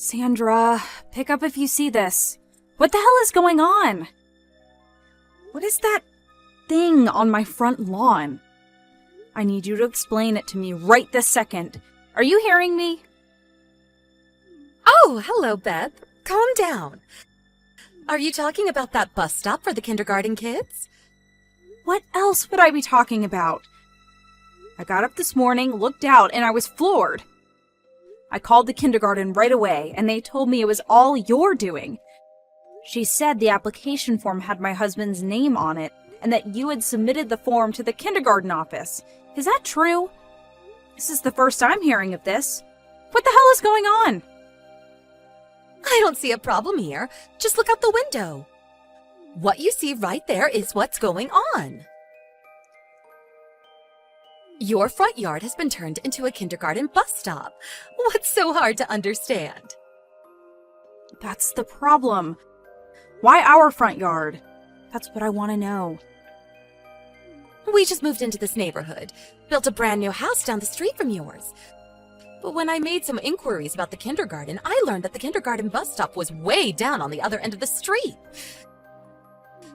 Sandra, pick up if you see this. What the hell is going on? What is that thing on my front lawn? I need you to explain it to me right this second. Are you hearing me? Oh, hello, Beth. Calm down. Are you talking about that bus stop for the kindergarten kids? What else would I be talking about? I got up this morning, looked out, and I was floored. I called the kindergarten right away, and they told me it was all your doing. She said the application form had my husband's name on it, and that you had submitted the form to the kindergarten office. Is that true? This is the first I'm hearing of this. What the hell is going on? I don't see a problem here. Just look out the window. What you see right there is what's going on. Your front yard has been turned into a kindergarten bus stop. What's so hard to understand? That's the problem. Why our front yard? That's what I want to know. We just moved into this neighborhood, built a brand new house down the street from yours. But when I made some inquiries about the kindergarten, I learned that the kindergarten bus stop was way down on the other end of the street.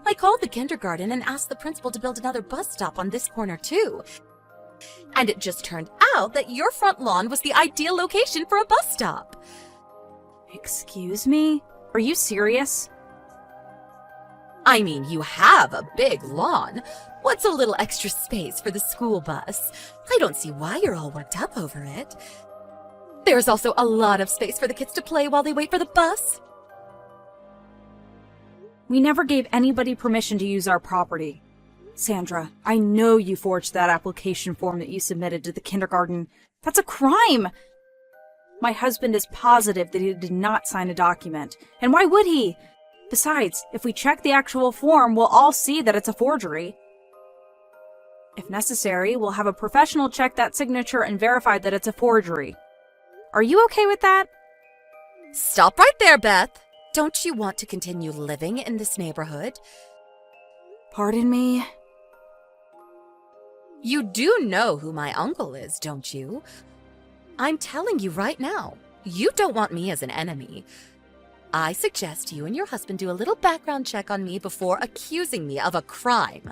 I called the kindergarten and asked the principal to build another bus stop on this corner too. And it just turned out that your front lawn was the ideal location for a bus stop. Excuse me? Are you serious? I mean, you have a big lawn. What's a little extra space for the school bus? I don't see why you're all worked up over it. There's also a lot of space for the kids to play while they wait for the bus. We never gave anybody permission to use our property. Sandra, I know you forged that application form that you submitted to the kindergarten. That's a crime! My husband is positive that he did not sign a document. And why would he? Besides, if we check the actual form, we'll all see that it's a forgery. If necessary, we'll have a professional check that signature and verify that it's a forgery. Are you okay with that? Stop right there, Beth. Don't you want to continue living in this neighborhood? Pardon me? You do know who my uncle is, don't you? I'm telling you right now, you don't want me as an enemy. I suggest you and your husband do a little background check on me before accusing me of a crime.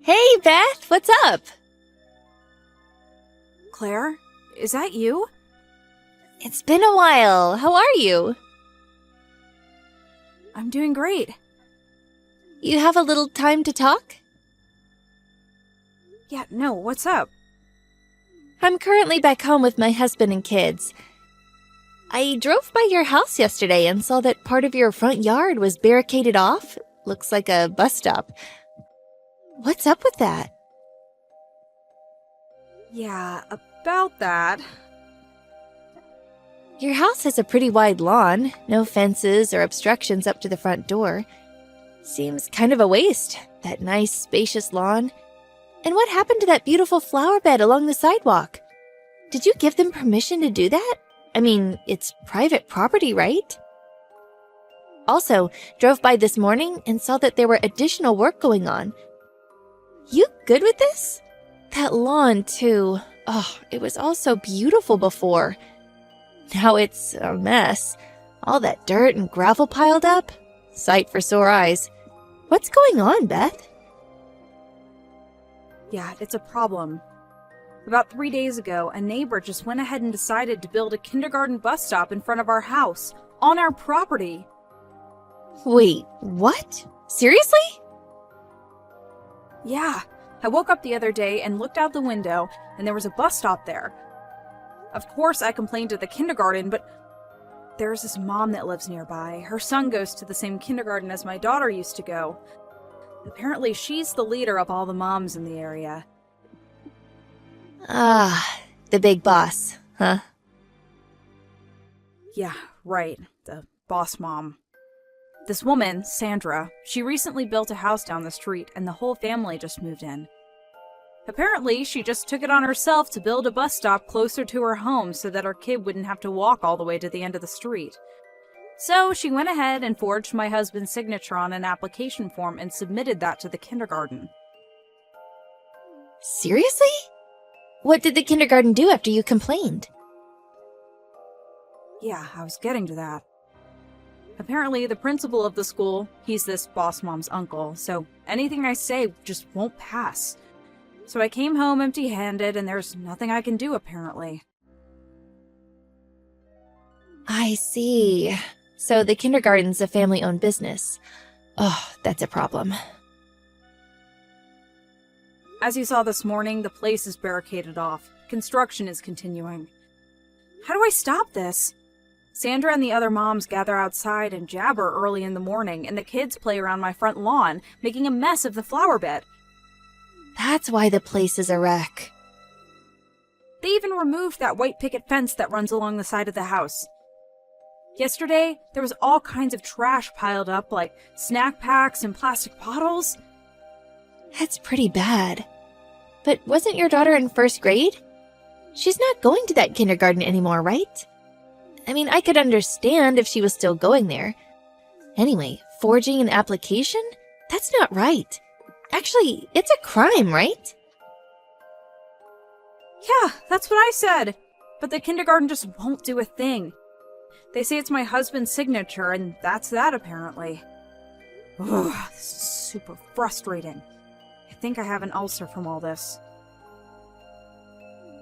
Hey, Beth, what's up? Claire, is that you? It's been a while. How are you? I'm doing great. You have a little time to talk? Yeah, no, what's up? I'm currently back home with my husband and kids. I drove by your house yesterday and saw that part of your front yard was barricaded off. Looks like a bus stop. What's up with that? Yeah, about that. Your house has a pretty wide lawn, no fences or obstructions up to the front door. Seems kind of a waste, that nice, spacious lawn. And what happened to that beautiful flower bed along the sidewalk? Did you give them permission to do that? I mean, it's private property, right? Also, drove by this morning and saw that there were additional work going on. You good with this? That lawn, too. Oh, it was all so beautiful before. Now it's a mess. All that dirt and gravel piled up. Sight for sore eyes. What's going on, Beth? Yeah, it's a problem. About 3 days ago, a neighbor just went ahead and decided to build a kindergarten bus stop in front of our house, on our property. Wait, what? Seriously? Yeah, I woke up the other day and looked out the window, and there was a bus stop there. Of course, I complained to the kindergarten, but there's this mom that lives nearby. Her son goes to the same kindergarten as my daughter used to go. Apparently, she's the leader of all the moms in the area. Ah, the big boss, huh? Yeah, right. The boss mom. This woman, Sandra, she recently built a house down the street, and the whole family just moved in. Apparently, she just took it on herself to build a bus stop closer to her home so that her kid wouldn't have to walk all the way to the end of the street. So she went ahead and forged my husband's signature on an application form and submitted that to the kindergarten. Seriously? What did the kindergarten do after you complained? Yeah, I was getting to that. Apparently, the principal of the school, he's this boss mom's uncle, so anything I say just won't pass. So I came home empty-handed, and there's nothing I can do, apparently. I see. So the kindergarten's a family-owned business. Oh, that's a problem. As you saw this morning, the place is barricaded off. Construction is continuing. How do I stop this? Sandra and the other moms gather outside and jabber early in the morning, and the kids play around my front lawn, making a mess of the flower bed. That's why the place is a wreck. They even removed that white picket fence that runs along the side of the house. Yesterday, there was all kinds of trash piled up, like snack packs and plastic bottles. That's pretty bad. But wasn't your daughter in first grade? She's not going to that kindergarten anymore, right? I mean, I could understand if she was still going there. Anyway, forging an application? That's not right. Actually, it's a crime, right? Yeah, that's what I said. But the kindergarten just won't do a thing. They say it's my husband's signature, and that's that, apparently. Ugh, this is super frustrating. I think I have an ulcer from all this.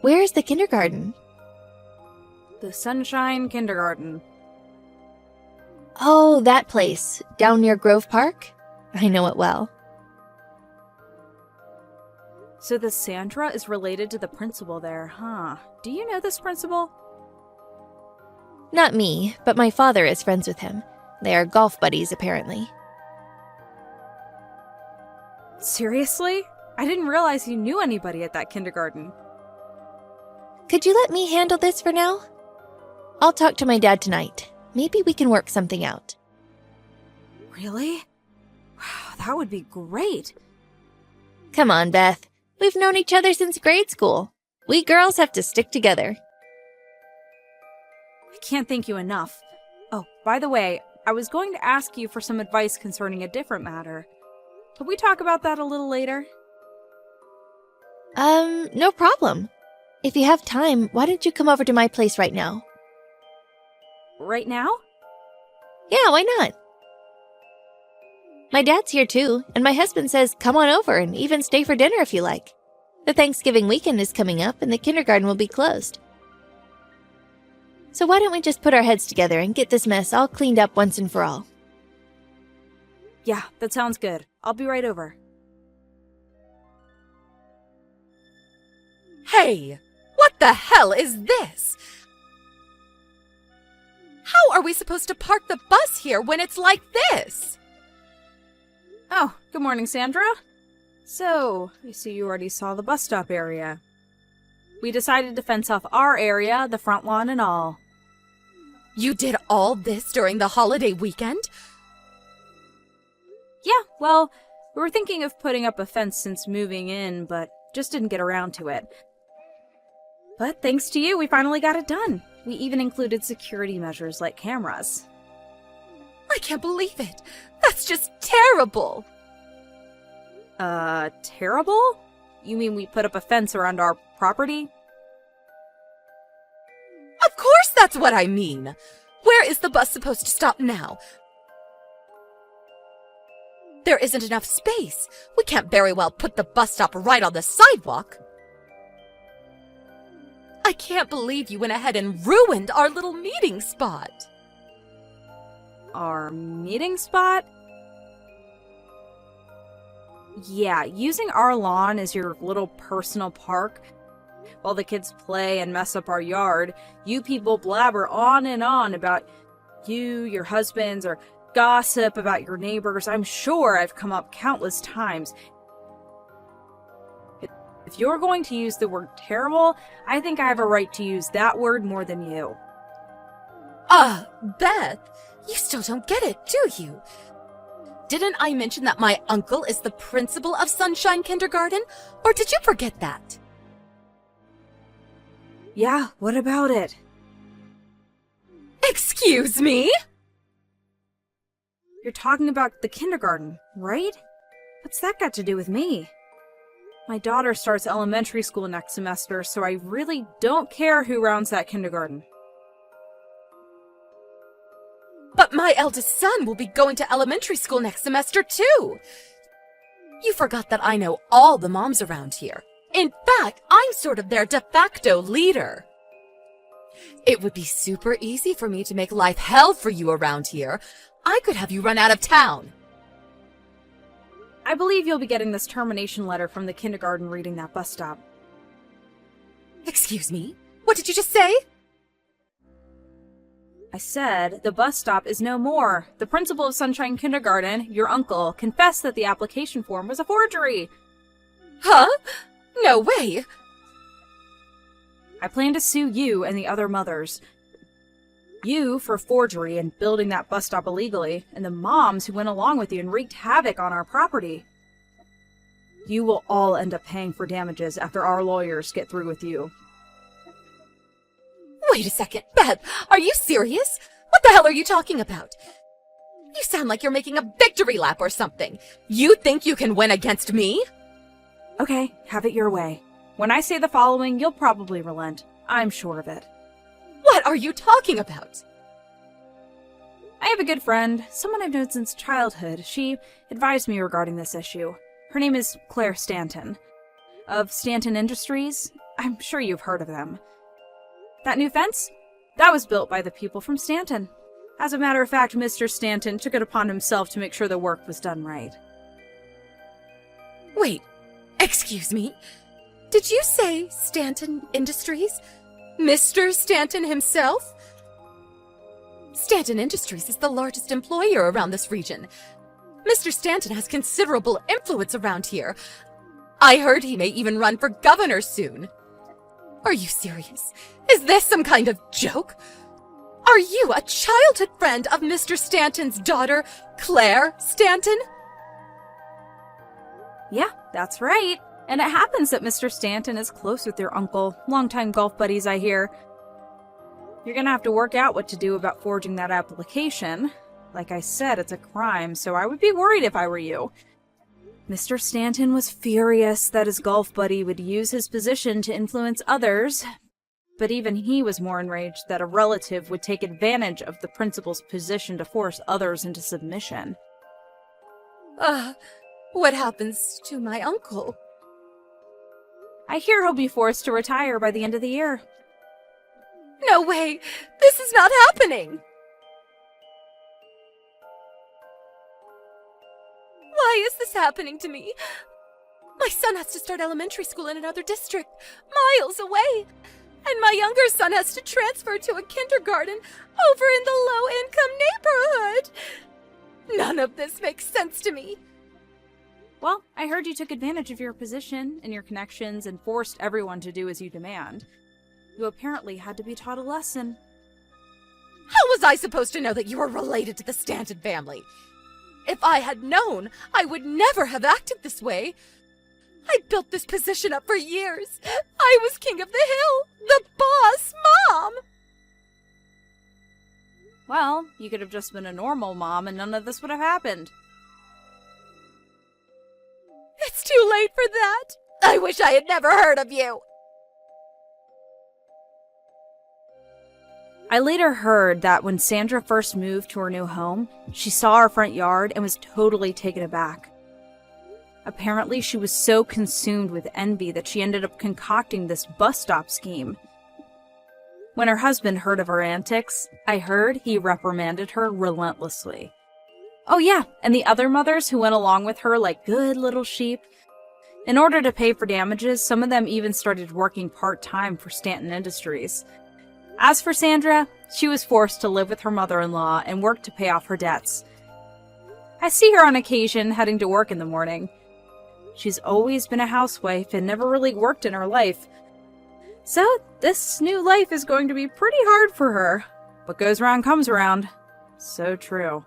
Where is the kindergarten? The Sunshine Kindergarten. Oh, that place, down near Grove Park? I know it well. So the Sandra is related to the principal there, huh? Do you know this principal? Not me, but my father is friends with him. They are golf buddies, apparently. Seriously? I didn't realize you knew anybody at that kindergarten. Could you let me handle this for now? I'll talk to my dad tonight. Maybe we can work something out. Really? Wow, that would be great. Come on, Beth. We've known each other since grade school. We girls have to stick together. I can't thank you enough. Oh, by the way, I was going to ask you for some advice concerning a different matter. Could we talk about that a little later? No problem. If you have time, why don't you come over to my place right now? Right now? Yeah, why not? My dad's here too, and my husband says come on over and even stay for dinner if you like. The Thanksgiving weekend is coming up and the kindergarten will be closed. So why don't we just put our heads together and get this mess all cleaned up once and for all? Yeah, that sounds good. I'll be right over. Hey, what the hell is this? How are we supposed to park the bus here when it's like this? Oh, good morning, Sandra. So, I see you already saw the bus stop area. We decided to fence off our area, the front lawn and all. You did all this during the holiday weekend? Yeah, well, we were thinking of putting up a fence since moving in, but just didn't get around to it. But thanks to you, we finally got it done. We even included security measures like cameras. I can't believe it. That's just terrible. Terrible? You mean we put up a fence around our property? Of course that's what I mean. Where is the bus supposed to stop now? There isn't enough space. We can't very well put the bus stop right on the sidewalk. I can't believe you went ahead and ruined our little meeting spot. Our meeting spot? Yeah, using our lawn as your little personal park while the kids play and mess up our yard, you people blabber on and on about you, your husbands, or gossip about your neighbors. I'm sure I've come up countless times. If you're going to use the word terrible, I think I have a right to use that word more than you. Beth, you still don't get it, do you? Didn't I mention that my uncle is the principal of Sunshine Kindergarten? Or did you forget that? Yeah, what about it? Excuse me? You're talking about the kindergarten, right? What's that got to do with me? My daughter starts elementary school next semester, so I really don't care who rounds that kindergarten. But my eldest son will be going to elementary school next semester, too. You forgot that I know all the moms around here. In fact, I'm sort of their de facto leader. It would be super easy for me to make life hell for you around here. I could have you run out of town. I believe you'll be getting this termination letter from the kindergarten reading that bus stop. Excuse me? What did you just say? I said the bus stop is no more. The principal of Sunshine Kindergarten, your uncle, confessed that the application form was a forgery. Huh? No way. I plan to sue you and the other mothers. You for forgery and building that bus stop illegally, and the moms who went along with you and wreaked havoc on our property. You will all end up paying for damages after our lawyers get through with you. Wait a second, Beth, are you serious? What the hell are you talking about? You sound like you're making a victory lap or something. You think you can win against me? Okay, have it your way. When I say the following, you'll probably relent. I'm sure of it. What are you talking about? I have a good friend, someone I've known since childhood. She advised me regarding this issue. Her name is Claire Stanton. Of Stanton Industries. I'm sure you've heard of them. That new fence? That was built by the people from Stanton. As a matter of fact, Mr. Stanton took it upon himself to make sure the work was done right. Wait, excuse me? Did you say Stanton Industries? Mr. Stanton himself? Stanton Industries is the largest employer around this region. Mr. Stanton has considerable influence around here. I heard he may even run for governor soon. Are you serious? Is this some kind of joke? Are you a childhood friend of Mr. Stanton's daughter, Claire Stanton? Yeah, that's right. And it happens that Mr. Stanton is close with your uncle. Longtime golf buddies, I hear. You're gonna have to work out what to do about forging that application. Like I said, it's a crime, so I would be worried if I were you. Mr. Stanton was furious that his golf buddy would use his position to influence others, but even he was more enraged that a relative would take advantage of the principal's position to force others into submission. What happens to my uncle? I hear he'll be forced to retire by the end of the year. No way! This is not happening! Why is this happening to me? My son has to start elementary school in another district, miles away. And my younger son has to transfer to a kindergarten over in the low-income neighborhood. None of this makes sense to me. Well, I heard you took advantage of your position and your connections and forced everyone to do as you demand. You apparently had to be taught a lesson. How was I supposed to know that you were related to the Stanton family? If I had known, I would never have acted this way. I built this position up for years. I was king of the hill, the boss mom. Well, you could have just been a normal mom and none of this would have happened. It's too late for that. I wish I had never heard of you. I later heard that when Sandra first moved to her new home, she saw our front yard and was totally taken aback. Apparently, she was so consumed with envy that she ended up concocting this bus stop scheme. When her husband heard of her antics, I heard he reprimanded her relentlessly. Oh yeah, and the other mothers who went along with her like good little sheep. In order to pay for damages, some of them even started working part-time for Stanton Industries. As for Sandra, she was forced to live with her mother-in-law and work to pay off her debts. I see her on occasion heading to work in the morning. She's always been a housewife and never really worked in her life. So this new life is going to be pretty hard for her. What goes around comes around. So true.